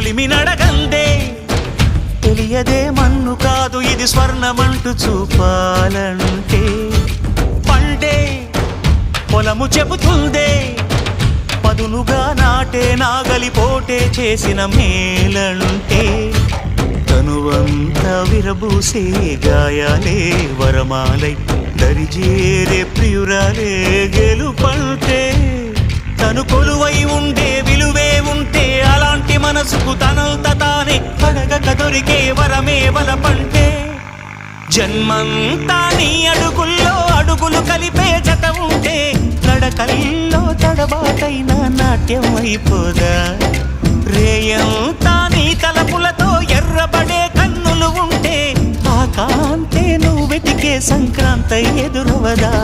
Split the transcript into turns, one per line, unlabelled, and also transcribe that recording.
కొలిమి నడగందే తెలియదే మన్ను కాదు ఇది స్వర్ణమంటూ చూపాలంటే పండే పొలము చెబుతుందే పదునుగా నాటే నాగలి పోటే చేసిన మేలంటే తనువంతా విరబూసే గాయాలే వరమాలై దరిజేరే ప్రియురాలే గెలుపంటే తను కొలువై ఉండే విలువే ఉంటే అలాంటి మనసుకు తనంత తానే అడగక దొరికే వరమే వలపంటే జన్మంతా నీ అడుగుల్లో అడుగులు కలిపే జత ఉంటే నడకల్లో తడబాటైన నాట్యం అయిపోదా రేయంతా నీ తలపులతో ఎర్రబడే కన్నులు ఉంటే ఆ కాంతే నువ్వు వెతికే సంక్రాంతి ఎదురవదా